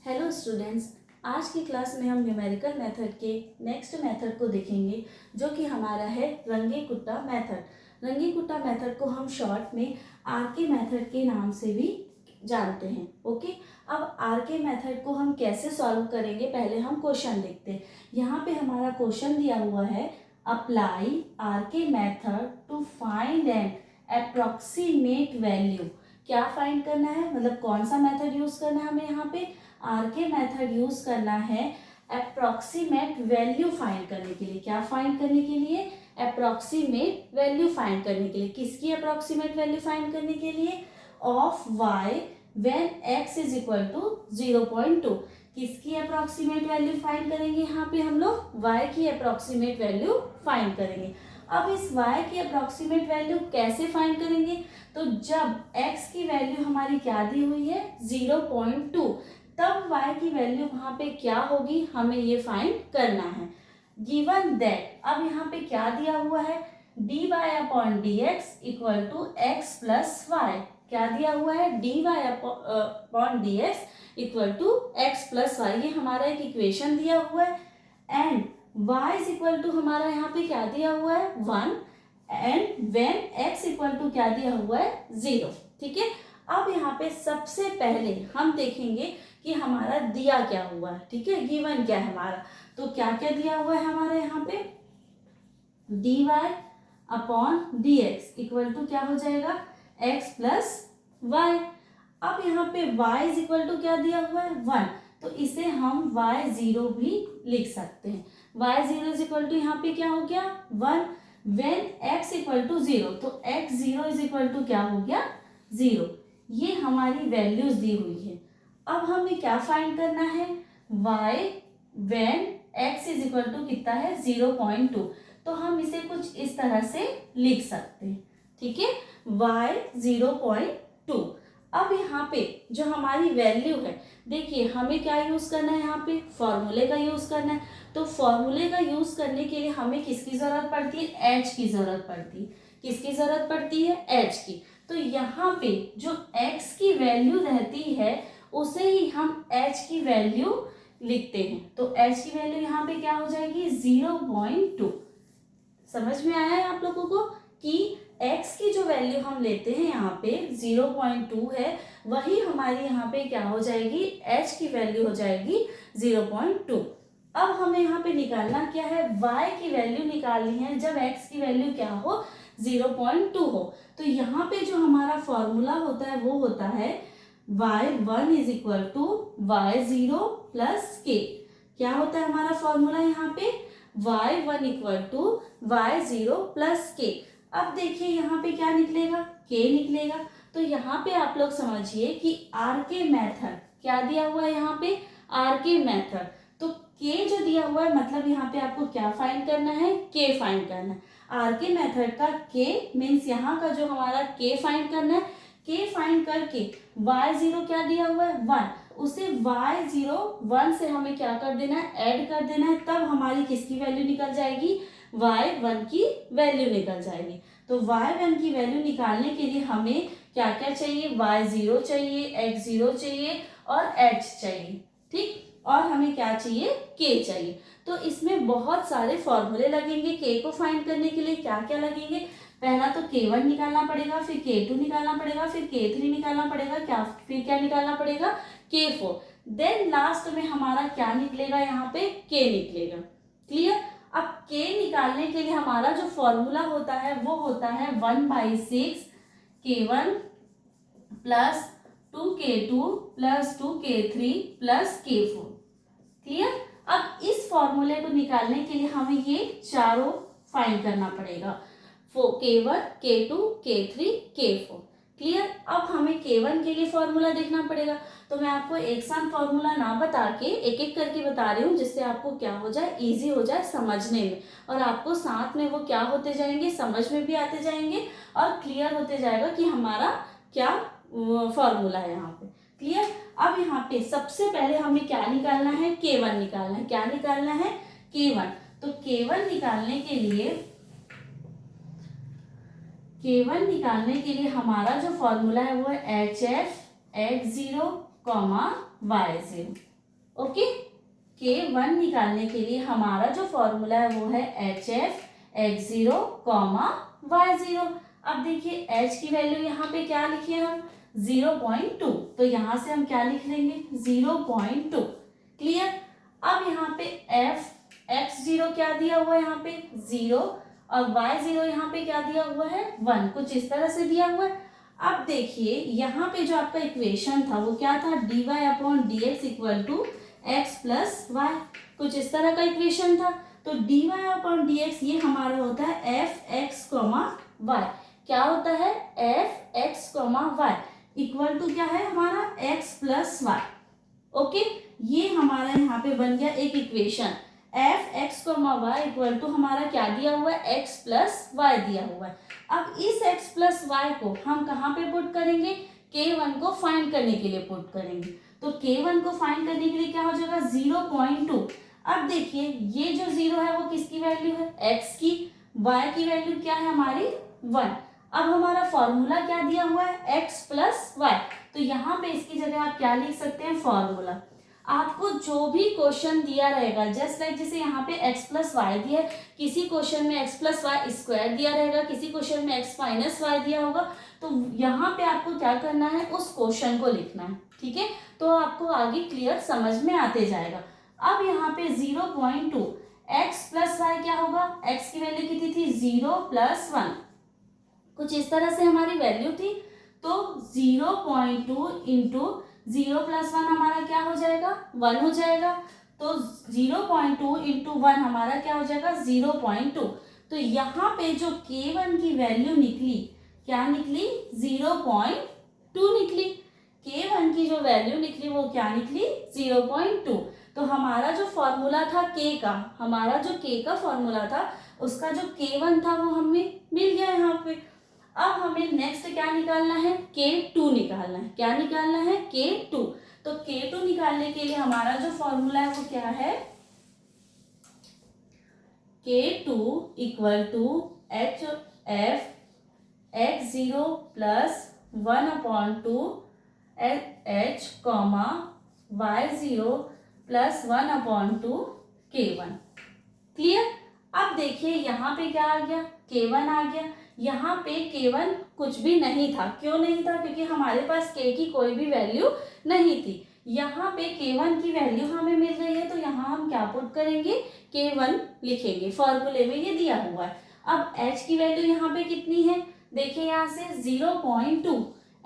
Hello students, आज की class में हम न्यूमेरिकल मेथड के नेक्स्ट मेथड को देखेंगे जो कि हमारा है रंगे कुट्टा मेथड। रंगे कुट्टा मेथड को हम शॉर्ट में आरके मेथड के नाम से भी जानते हैं। ओके, अब आरके मेथड को हम कैसे सॉल्व करेंगे, पहले हम क्वेश्चन देखते हैं। यहाँ पे हमारा क्वेश्चन दिया हुआ है, apply RK method to find an approximate value. क्या फाइंड करना है, मतलब कौन सा मेथड यूज करना है हमें, यहाँ पे आरके मेथड यूज करना है अप्रोक्सीमेट वैल्यू फाइंड करने के लिए। क्या फाइंड करने के लिए, अप्रोक्सीमेट वैल्यू फाइंड करने के लिए। किसकी अप्रोक्सीमेट वैल्यू फाइंड करने के लिए, of y when x is equal to 0.2। किसकी अप्रोक्सीमेट वैल्यू फाइंड करेंगे, यहाँ पे हम लोग y की अप्रोक्सीमेट वैल्यू फाइंड करेंगे। अब इस y की अप्रोक्सीमेट वैल्यू कैसे फाइंड करेंगे, तो जब x की वैल्यू हमारी क्या दी हुई है 0.2, तब y की वैल्यू वहां पे क्या होगी, हमें ये फाइंड करना है। गिवन दैट, अब यहाँ पे क्या दिया हुआ है, dy upon dx equal to x plus y. क्या दिया हुआ है, dy upon dx equal to x plus y, ये हमारा एक इक्वेशन दिया हुआ है। And y is equal to हमारा यहाँ पे क्या दिया हुआ है 1, and when x equal to क्या दिया हुआ है 0। ठीक है, अब यहाँ पे सबसे पहले हम देखेंगे कि हमारा दिया क्या हुआ है। ठीक है, गिवन क्या है हमारा, तो क्या क्या दिया हुआ है हमारा यहाँ पे, dy upon dx equal to क्या हो जाएगा x प्लस वाई। अब यहाँ पे y इज इक्वल टू क्या दिया हुआ है 1, तो इसे हम y0 भी लिख सकते हैं। y0 इज इक्वल टू यहाँ पे क्या हो गया 1, व्हेन x इक्वल टू 0, तो x0 इज इक्वल टू क्या हो गया 0। ये हमारी वैल्यूज दी हुई है। अब हमें क्या फाइंड करना है, y when x is equal to कितना है 0.2, तो हम इसे कुछ इस तरह से लिख सकते हैं। ठीक है, y 0.2। अब यहाँ पे जो हमारी वैल्यू है, देखिए हमें क्या यूज करना है, यहाँ पे फॉर्मूले का यूज करना है। तो फॉर्मूले का यूज करने के लिए हमें किसकी जरूरत पड़ती है, h की जरूरत पड़ती है। किसकी जरूरत पड़ती है, h की। तो यहाँ पे जो x की वैल्यू रहती है उसे ही हम h की वैल्यू लिखते हैं। तो h की वैल्यू यहाँ पे क्या हो जाएगी 0.2। समझ में आया है आप लोगों को कि x की जो वैल्यू हम लेते हैं यहाँ पे 0.2 है, वही हमारी यहाँ पे क्या हो जाएगी, h की वैल्यू हो जाएगी 0.2। अब हमें यहाँ पे निकालना क्या है, y की वैल्यू निकालनी है जब x की वैल्यू क्या हो 0.2 हो। तो यहाँ पे जो हमारा फॉर्मूला होता है वो होता है y1 is equal to y0 plus k। क्या होता है हमारा फॉर्मूला यहाँ पे, y1 equal to y0 plus k। अब देखिए यहाँ पे क्या निकलेगा, k निकलेगा। तो यहाँ पे आप लोग समझिए कि आरके मेथड क्या दिया हुआ है, यहाँ पे आरके मेथड, तो k जो दिया हुआ है मतलब यहाँ पे आपको क्या फाइंड करना है, k फाइंड करना है। आरके मेथड का k मीन्स यहाँ का जो हमारा k फाइंड करना है। k फाइंड करके y0 क्या दिया हुआ है 1, उसे y0 1 से हमें क्या कर देना है, ऐड कर देना है, तब हमारी किसकी वैल्यू निकल जाएगी, y1 की वैल्यू निकल जाएगी। तो y1 की वैल्यू निकालने के लिए हमें क्या क्या चाहिए, y0 चाहिए, x0 चाहिए और h चाहिए। ठीक, और हमें क्या चाहिए, k चाहिए। तो इसमें बहुत सारे फॉर्मूले लगेंगे k को फाइंड करने के लिए। क्या क्या लगेंगे, पहला तो k1 निकालना पड़ेगा, फिर k2 निकालना पड़ेगा, फिर k3 निकालना पड़ेगा, फिर क्या निकालना पड़ेगा, k4। देन लास्ट में हमारा क्या निकलेगा, यहाँ पे k निकलेगा। क्लियर। अब k निकालने के लिए हमारा जो फॉर्मूला होता है वो होता है 1/6 k1 plus 2k2 plus 2k3 plus k4। Clear. अब इस फॉर्मूले को निकालने के लिए हमें ये चारों फाइंड करना पड़ेगा, k1 k2 k3 k4। Clear. अब हमें k1 के लिए फॉर्मूला देखना पड़ेगा, तो मैं आपको एक साथ फॉर्मूला ना बता के एक एक करके बता रही हूँ, जिससे आपको क्या हो जाए, इजी हो जाए समझने में, और आपको साथ में वो क्या होते जाएंगे, समझ में भी आते जाएंगे और क्लियर होते जाएगा कि हमारा क्या फॉर्मूला है यहाँ पे। क्लियर। अब यहाँ पे सबसे पहले हमें क्या निकालना है, k1 निकालना है। क्या निकालना है, k1। तो k1 निकालने के लिए हमारा जो फॉर्मूला है वो है HF x0 comma y0। Okay, k1 निकालने के लिए हमारा जो फॉर्मूला है वो है HF x0 कॉमा y0। अब देखिए h की वैल्यू यहाँ पे क्या लिखे हम 0.2, तो यहाँ से हम क्या लिख लेंगे 0.2। क्लियर। अब यहाँ पे f x0 क्या दिया हुआ है यहाँ पे 0 और y0 यहाँ पे क्या दिया हुआ है 1, कुछ इस तरह से दिया हुआ है। अब देखिए यहाँ पे जो आपका इक्वेशन था वो क्या था dy/dx equal to x plus y, कुछ इस तरह का इक्वेशन था। तो dy/dx ये हमारा होता है f(x, y), क्या होता है f(x, y) इक्वल टू क्या है हमारा x प्लस वाई। ओके, ये हमारा यहाँ पे बन गया एक equation f(x, y) equal to हमारा क्या दिया हुआ है x प्लस वाई दिया हुआ है। अब इस x प्लस वाई को हम कहाँ पे पुट करेंगे k1 को फाइंड करने के लिए पुट करेंगे। तो k1 को फाइंड करने के लिए क्या हो जाएगा 0.2। अब देखिए ये जो 0 है वो किसकी वैल्यू है x की, y की वैल्यू क्या है हमारी 1। अब हमारा फॉर्मूला क्या दिया हुआ है x प्लस वाई, तो यहाँ पे इसकी जगह आप क्या लिख सकते हैं फॉर्मूला। आपको जो भी क्वेश्चन दिया रहेगा जस्ट लाइक जैसे यहाँ पे x प्लस वाई दिया है, किसी क्वेश्चन में x प्लस वाई स्क्वायर दिया रहेगा, किसी क्वेश्चन में x माइनस वाई दिया होगा, तो यहाँ पे आपको क्या करना है उस क्वेश्चन को लिखना है। ठीक है, तो आपको आगे क्लियर समझ में आते जाएगा। अब यहाँ पे 0.2 x प्लस वाई क्या होगा, x की वैल्यू कितनी थी 0 प्लस 1, कुछ इस तरह से हमारी वैल्यू थी। तो 0.2 इंटू 0 प्लस 1 हमारा क्या हो जाएगा 1 हो जाएगा। तो 0.2 इंटू 1 हमारा क्या हो जाएगा 0.2। तो यहाँ पे जो k1 की वैल्यू निकली क्या निकली 0.2 निकली। k1 की जो वैल्यू निकली वो क्या निकली 0.2। तो हमारा जो फॉर्मूला था k का, हमारा जो k का फॉर्मूला था उसका जो k1 था वो हमें मिल गया यहाँ पे। अब हमें नेक्स्ट क्या निकालना है k2 निकालना है। क्या निकालना है k2। तो k2 निकालने के लिए हमारा जो फॉर्मूला है वो क्या है k2 equal to HF x0 plus 1/2 h comma y0 plus 1/2 k1। Clear. अब देखिए यहाँ पे क्या आ गया k1 आ गया। यहाँ पे k1 कुछ भी नहीं था, क्यों नहीं था क्योंकि हमारे पास k की कोई भी वैल्यू नहीं थी। यहाँ पे k1 की वैल्यू हमें मिल रही है, तो यहाँ हम क्या पुट करेंगे k1 लिखेंगे, फॉर्मूले में ये दिया हुआ है। अब h की वैल्यू यहाँ पे कितनी है देखिए यहाँ से 0.2,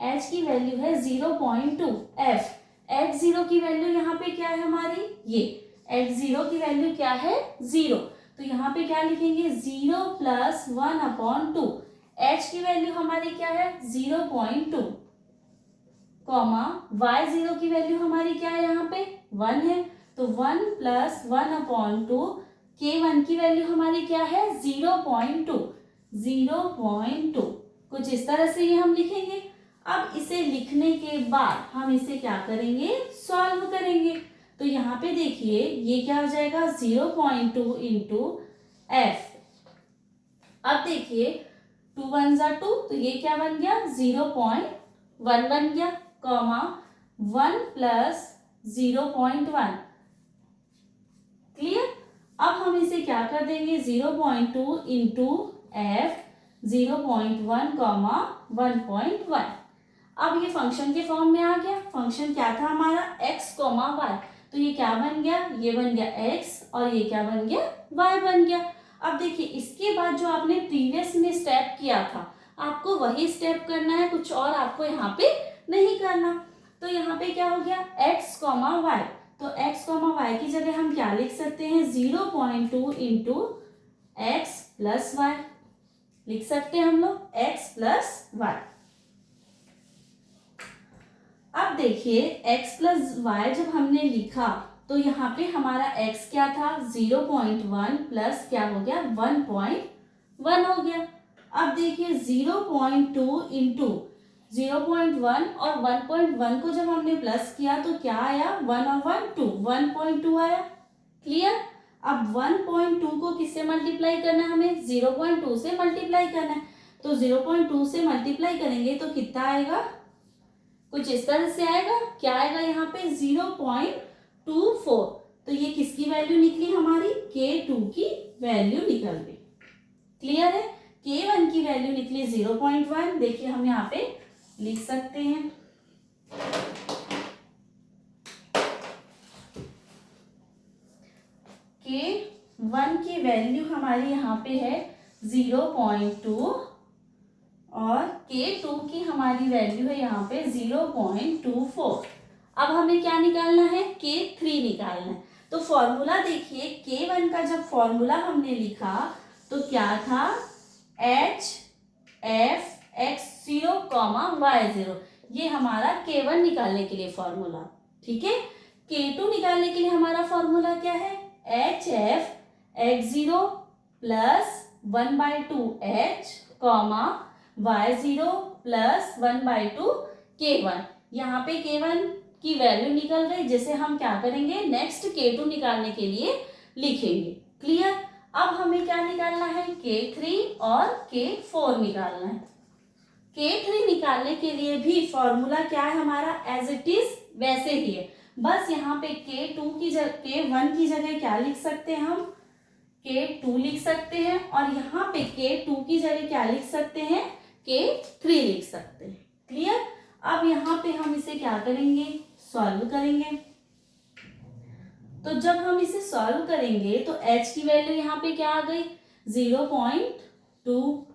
h की वैल्यू है 0.2, f x0 की वैल्यू यहाँ पे क्या है हमारी ये x0 की वैल्यू क्या है 0। तो यहाँ पे क्या लिखेंगे 0 प्लस 1/2, h की वैल्यू हमारी क्या है 0.2 कॉमा y0 की वैल्यू हमारी क्या है यहाँ पे 1 है। तो 1 प्लस 1/2 k1 की वैल्यू हमारी क्या है 0.2, कुछ इस तरह से ये हम लिखेंगे। अब इसे लिखने के बाद हम इसे क्या करेंगे सॉल्व करेंगे। तो यहाँ पे देखिए ये क्या हो जाएगा 0.2 इंटू एफ। अब देखिए 2 1 जा 2, तो ये क्या बन गया 0.1 बन गया कॉमा 1 प्लस 0.1। क्लियर। अब हम इसे क्या कर देंगे 0.2 इंटू एफ 0.1 कॉमा 1.1। अब ये फंक्शन के फॉर्म में आ गया। फंक्शन क्या था हमारा x, y, तो ये क्या बन गया ये बन गया x और ये क्या बन गया y बन गया। अब देखिए इसके बाद जो आपने प्रीवियस में स्टेप किया था आपको वही स्टेप करना है, कुछ और आपको यहाँ पे नहीं करना। तो यहाँ पे क्या हो गया x, y, तो x, y की जगह हम क्या लिख सकते हैं 0.2 इंटू एक्स प्लस वाई लिख सकते हैं हम लोग x प्लस वाई। अब देखिए x प्लस वाई जब हमने लिखा तो यहाँ पे हमारा x क्या था 0.1 प्लस क्या हो गया 1.1 हो गया। अब देखिए 0.2 इंटू 0.1 और 1.1 को जब हमने प्लस किया तो क्या आया 1 और 1 2, 1.2 आया। क्लियर। अब 1.2 को किससे मल्टीप्लाई करना है हमें 0.2 से मल्टीप्लाई करना है। तो 0.2 से मल्टीप्लाई करेंगे तो कितना आएगा कुछ इस तरह से आएगा। क्या आएगा यहाँ पे 0.24। तो ये किसकी वैल्यू निकली हमारी, K2 की वैल्यू निकल गई। क्लियर है। K1 की वैल्यू निकली 0.1। देखिए हम यहाँ पे लिख सकते हैं, K1 की वैल्यू हमारी यहाँ पे है 0.2 और K2 की हमारी वैल्यू है यहाँ पे 0.24। अब हमें क्या निकालना है, K3 निकालना है। तो फॉर्मूला देखिए, K1 का जब फॉर्मूला हमने लिखा तो क्या था, HFX0, Y0। ये हमारा K1 निकालने के लिए फॉर्मूला, ठीक है। K2 निकालने के लिए हमारा फॉर्मूला क्या है, HFX0 plus 1/2H, Y0 plus 1/2 K1। यहाँ पे K1 की वैल्यू निकल गई, जिसे हम क्या करेंगे, नेक्स्ट K2 निकालने के लिए लिखेंगे। क्लियर। अब हमें क्या निकालना है, K3 और K4 निकालना है। K3 निकालने के लिए भी फॉर्मूला क्या है हमारा, एज इट इज वैसे ही है। बस यहाँ पे K1 की जगह क्या लिख सकते हैं हम, K2 लिख सकते हैं, और यहाँ पे K2 की जगह क्या लिख सकते हैं, K3 लिख सकते हैं। क्लियर। अब यहाँ पे हम इसे क्या करेंगे, सॉल्व करेंगे। तो जब हम इसे सॉल्व करेंगे तो H की वैल्यू यहाँ पे क्या आ गई, 0.2,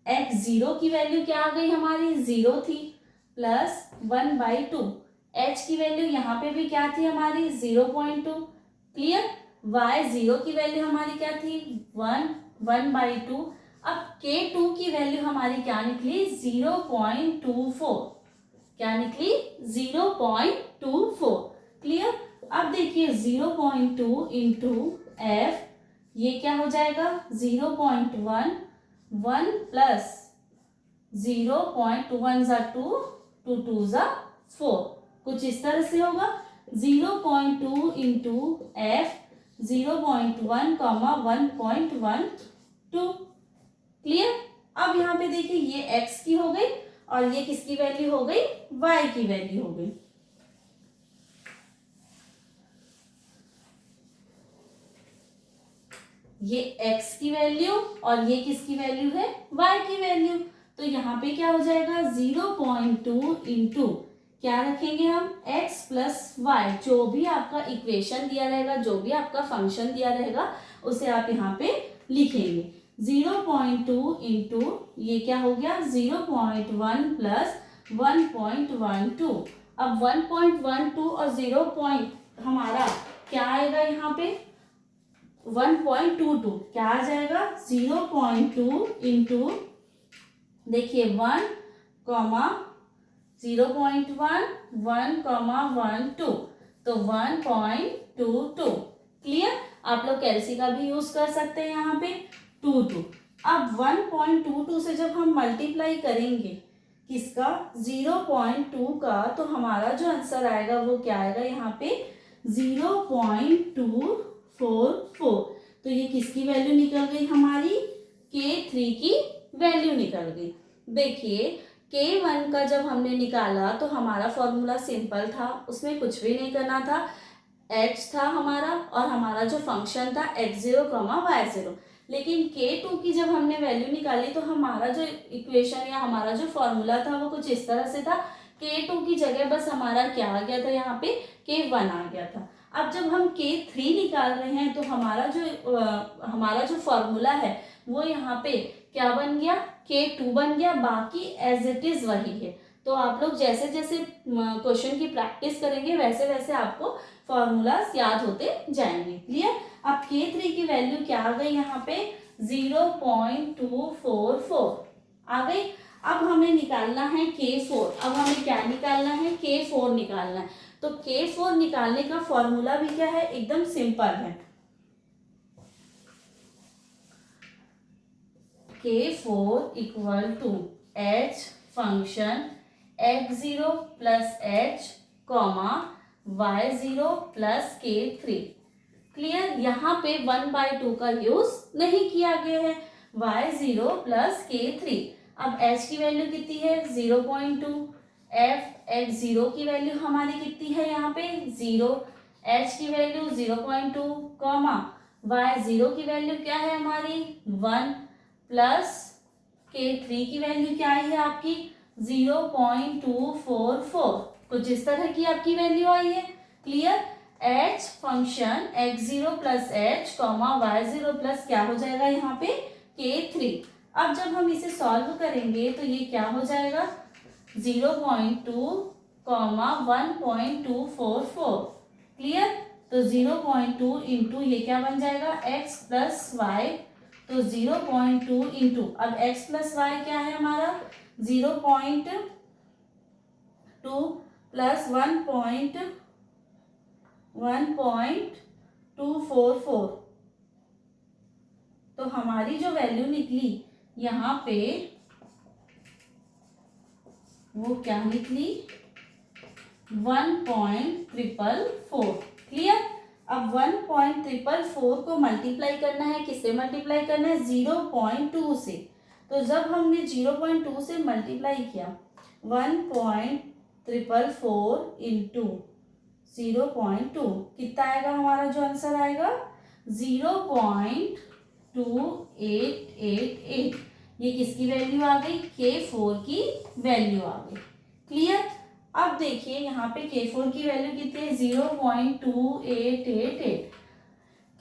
X0 की वैल्यू क्या आ गई हमारी, 0 थी, प्लस 1/2। H की वैल्यू यहाँ पे भी क्या थी हमारी, 0.2। क्लियर। Y0 की वैल्यू हमारी क्या थी, 1/2। अब K2 की वैल्यू हमारी क्या निकली, 0.24। क्या निकली, 0.24। क्लियर। अब देखिए 0.2 इंटू F, ये क्या हो जाएगा, 0.1, 1 प्लस 0.1 ज़ा 2, 2 2 ज़ा 4, कुछ इस तरह से होगा। 0.2 इंटू F, 0.1, 1.12। क्लियर। अब यहाँ पे देखिए ये x की हो गई और ये किसकी वैल्यू हो गई, y की वैल्यू हो गई। ये x की वैल्यू और ये किसकी वैल्यू है, y की वैल्यू। तो यहाँ पे क्या हो जाएगा, 0.2 इंटू क्या रखेंगे हम, x प्लस वाई, जो भी आपका इक्वेशन दिया रहेगा, जो भी आपका फंक्शन दिया रहेगा, उसे आप यहाँ पे लिखेंगे। 0.2 इंटू ये क्या हो गया, 0.1 प्लस 1.12। अब 1.12 और 0. हमारा क्या आएगा यहाँ पे, 1.22। क्या आ जाएगा, 0.2 इंटू देखिए 1, 0.1, 1,12, तो 1.22। क्लियर। आप लोग कैलसी का भी यूज कर सकते हैं यहाँ पे, 2 अब 1.22 से जब हम मल्टीप्लाई करेंगे किसका, 0.2 का, तो हमारा जो आंसर आएगा वो क्या आएगा यहाँ पे, 0.244। तो ये किसकी वैल्यू निकल गई हमारी, K3 की वैल्यू निकल गई। देखिए K1 का जब हमने निकाला तो हमारा फॉर्मूला सिंपल था, उसमें कुछ भी नहीं करना था। H था हमारा और हमारा जो फंक्शन था X0, Y0। लेकिन K2 की जब हमने वैल्यू निकाली तो हमारा जो इक्वेशन या हमारा जो फॉर्मूला था वो कुछ इस तरह से था। K2 की जगह बस हमारा क्या आ गया था, यहाँ पे K1 आ गया था। अब जब हम K3 निकाल रहे हैं तो हमारा जो फॉर्मूला है वो यहाँ पे क्या बन गया, K2 बन गया, बाकी एज इट इज वही है। तो आप लोग जैसे जैसे क्वेश्चन की प्रैक्टिस करेंगे वैसे वैसे आपको फॉर्मूलाज याद होते जाएंगे। क्लियर। अब K3 की वैल्यू क्या आ गई यहाँ पे, 0.244 आ गई। अब हमें निकालना है K4। अब हमें क्या निकालना है, K4 निकालना है। तो K4 निकालने का फॉर्मूला भी क्या है, एकदम सिंपल है। K4 equal to H function X0 plus H, Y0 plus K3। Clear. यहाँ पे 1/2 का यूज नहीं किया गया है, Y0 प्लस K3। अब h की वैल्यू कितनी है 0.2, f(x0) की वैल्यू हमारी कितनी है यहाँ पे 0, h की वैल्यू 0.2, y0 की वैल्यू क्या है हमारी 1 प्लस k3 की वैल्यू क्या आई है आपकी 0.244। कुछ इस तरह की आपकी वैल्यू आई है। Clear. h function x0 plus h y0 plus क्या हो जाएगा यहाँ पे k3। अब जब हम इसे सॉल्व करेंगे तो ये क्या हो जाएगा 0.2 1.244। क्लियर। तो 0.2 इंटू ये क्या बन जाएगा x प्लस वाई, तो 0.2 इंटू अब x प्लस वाई क्या है हमारा 0.2 प्लस 1.244। तो हमारी जो वैल्यू निकली यहाँ पे वो क्या निकली 1.444। क्लियर। अब 1.444 को मल्टीप्लाई करना है, किससे मल्टीप्लाई करना है 0.2 से। तो जब हमने 0.2 से मल्टीप्लाई किया 1.444 इंटू 0.2 कितना आएगा हमारा जो आंसर आएगा 0.2888। ये किसकी वैल्यू आ गई K4 की वैल्यू आ गई। क्लियर। अब देखिए यहाँ पे K4 की वैल्यू कितनी है 0.2888।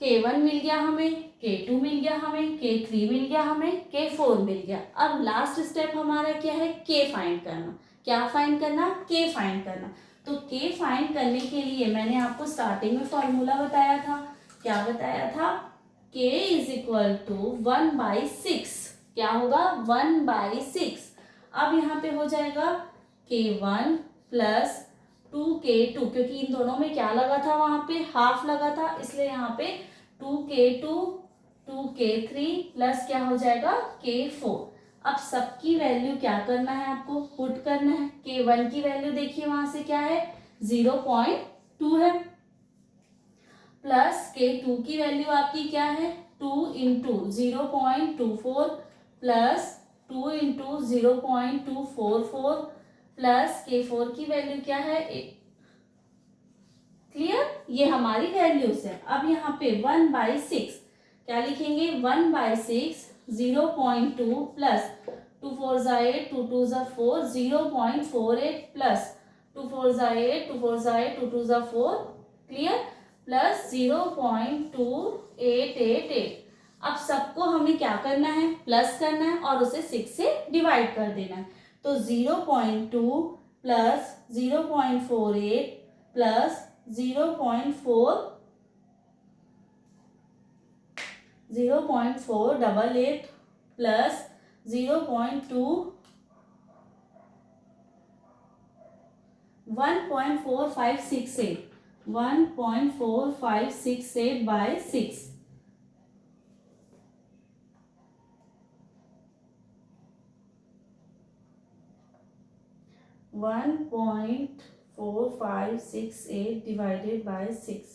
K1 मिल गया हमें, K2 मिल गया हमें, K3 मिल गया हमें, K4 मिल गया। अब लास्ट स्टेप हमारा क्या है K फाइंड करना। क्या फाइंड करना K फाइंड करना। तो K फाइंड करने के लिए मैंने आपको स्टार्टिंग में फॉर्मूला बताया था। क्या बताया था K इज इक्वल टू 1/6। क्या होगा 1/6। अब यहाँ पे हो जाएगा K1 प्लस 2K2, क्योंकि इन दोनों में क्या लगा था वहां पे हाफ लगा था, इसलिए यहाँ पे 2K2 2K3 प्लस क्या हो जाएगा K4। अब सबकी वैल्यू क्या करना है आपको पुट करना है। K1 की वैल्यू देखिए वहां से क्या है 0.2 है, प्लस K2 की वैल्यू आपकी क्या है 2 into 0.24 plus 2 into 0.244 plus K4 की वैल्यू क्या है 8। क्लियर। ये हमारी वैल्यूज है। अब यहाँ पे 1/6 क्या लिखेंगे 1/6 0.2 प्लस 2 4 8 2 2 4 0.48 प्लस 2 4 8 2 4 8 2 2 4। क्लियर। प्लस 0.2888। अब सबको हमें क्या करना है प्लस करना है और उसे 6 से डिवाइड कर देना है। तो 0.2 plus 0.48 plus 0.488 plus 0.2 1.4568 1.4568/6। 1.4568 divided by 6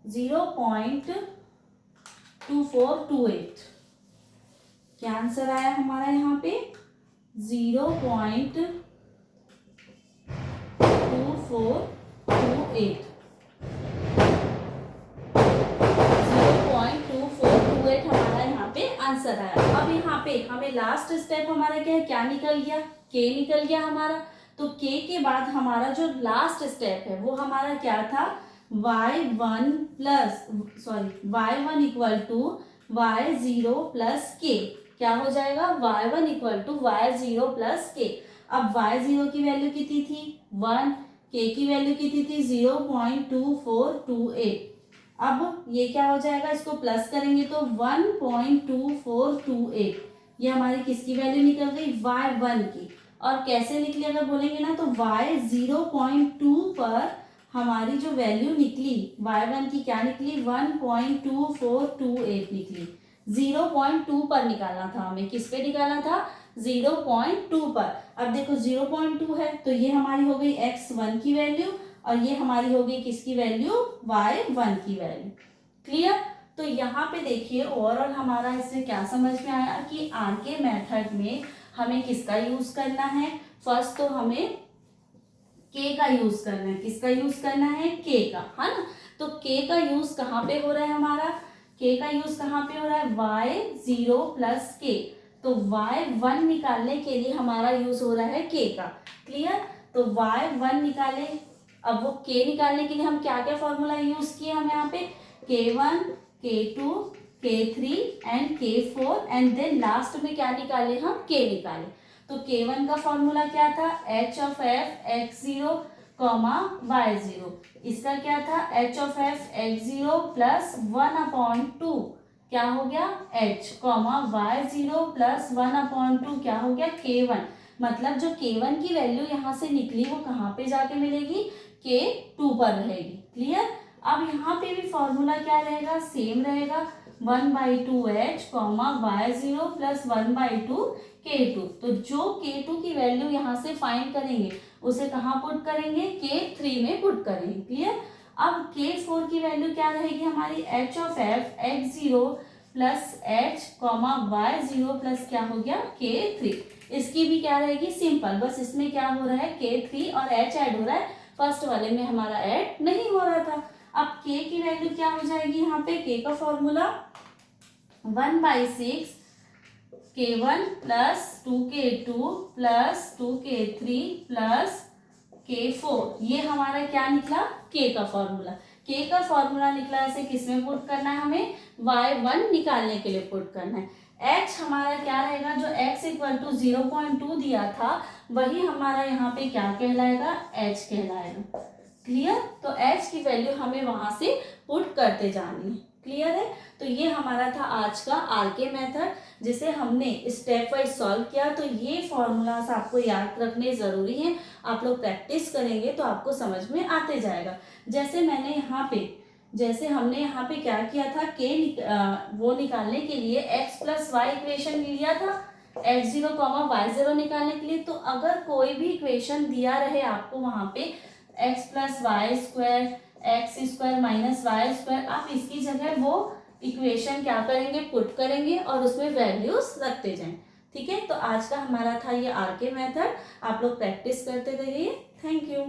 0.2428। क्या आंसर आया हमारा यहाँ पे 0.2428। 0.2428 हमारा यहाँ पे आंसर आया। अब यहाँ पे हमें लास्ट स्टेप हमारा क्या है क्या निकल गया K निकल गया हमारा। तो K के बाद हमारा जो लास्ट स्टेप है वो हमारा क्या था y1 equal to y0 plus k। क्या हो जाएगा y1 equal to y0 plus k। अब y0 की वैल्यू कितनी थी 1, k की वैल्यू कितनी थी 0.2428। अब ये क्या हो जाएगा इसको प्लस करेंगे तो 1.2428। ये हमारी किसकी वैल्यू निकल गई y1 की। और कैसे निकली अगर बोलेंगे ना तो y0.2 पर हमारी जो वैल्यू निकली y1 की क्या निकली 1.2428 निकली। 0.2 पर निकालना था हमें, किस पे निकालना था 0.2 पर। अब देखो 0.2 है तो ये हमारी हो गई x1 की वैल्यू और ये हमारी हो गई किसकी वैल्यू y1 की वैल्यू। क्लियर। तो यहाँ पे देखिए ओवरऑल हमारा इससे क्या समझ में आया कि आर के मेथड में हमें किसका यूज करना है। फर्स्ट तो हमें के का यूज करना है। किसका यूज करना है? के का, है ना। तो के का यूज कहाँ पे हो रहा है हमारा? के का यूज कहाँ पे हो रहा है? y0 प्लस के। तो y1 निकालने के लिए हमारा यूज हो रहा है के का। क्लियर? तो y1 निकाले, अब वो के निकालने के लिए हम क्या क्या फॉर्मूला यूज किए हम यहाँ पे? k1, k2, k3 and k4 and then last में क्या निकाले हम? के निकाले। तो k1 का फॉर्मूला क्या था? h of f x0 comma y0। इसका क्या था? h of f x0 plus 1/2 क्या हो गया? h कॉमा y0 प्लस 1/2 क्या हो गया? k1। मतलब जो k1 की वैल्यू यहाँ से निकली वो कहाँ पे जाके मिलेगी? k2 पर रहेगी। क्लियर? अब यहाँ पे भी फॉर्मूला क्या रहेगा? सेम रहेगा, 1/2h comma y0 plus 1/2 k2। तो जो k2 की वैल्यू यहाँ से फाइंड करेंगे उसे कहाँ पुट करेंगे? k3 में पुट करेंगे। क्लियर? अब k4 की वैल्यू क्या रहेगी हमारी? h of f x0 plus h comma y0 plus क्या हो गया? k3। इसकी भी क्या रहेगी? सिंपल, बस इसमें क्या हो रहा है? k3 और h ऐड हो रहा है, फर्स्ट वाले में हमारा ऐड नहीं हो रहा था। अब k की वैल्यू क्या हो जाएगी यहाँ पे? k का formula 1/6 k1 plus 2k2 plus 2k3 plus k4। ये हमारा क्या निकला? k का फॉर्मूला। k का फॉर्मूला निकला, ऐसे किसमें पुट करना है हमें? y1 निकालने के लिए पुट करना है। h हमारा क्या रहेगा? जो x इक्वल टू 0.2 दिया था वही हमारा यहाँ पे क्या कहलाएगा? h कहलाएगा। क्लियर? तो h की वैल्यू हमें वहां से पुट करते जानी है। क्लियर है? तो ये हमारा था आज का आर के मेथड, जिसे हमने स्टेप वाइज सॉल्व किया। तो ये फॉर्मूलाज आपको याद रखने ज़रूरी हैं। आप लोग प्रैक्टिस करेंगे तो आपको समझ में आते जाएगा। जैसे हमने यहाँ पे क्या किया था? वो निकालने के लिए x प्लस वाई इक्वेशन लिया था x0 कॉमा y0 निकालने के लिए। तो अगर कोई भी इक्वेशन दिया रहे आपको वहां पे x plus y square x square minus y square, आप इसकी जगह वो इक्वेशन क्या करेंगे? पुट करेंगे और उसमें वैल्यूज रखते जाएं। ठीक है? तो आज का हमारा था ये आर के मेथड। आप लोग प्रैक्टिस करते रहिए। Thank you.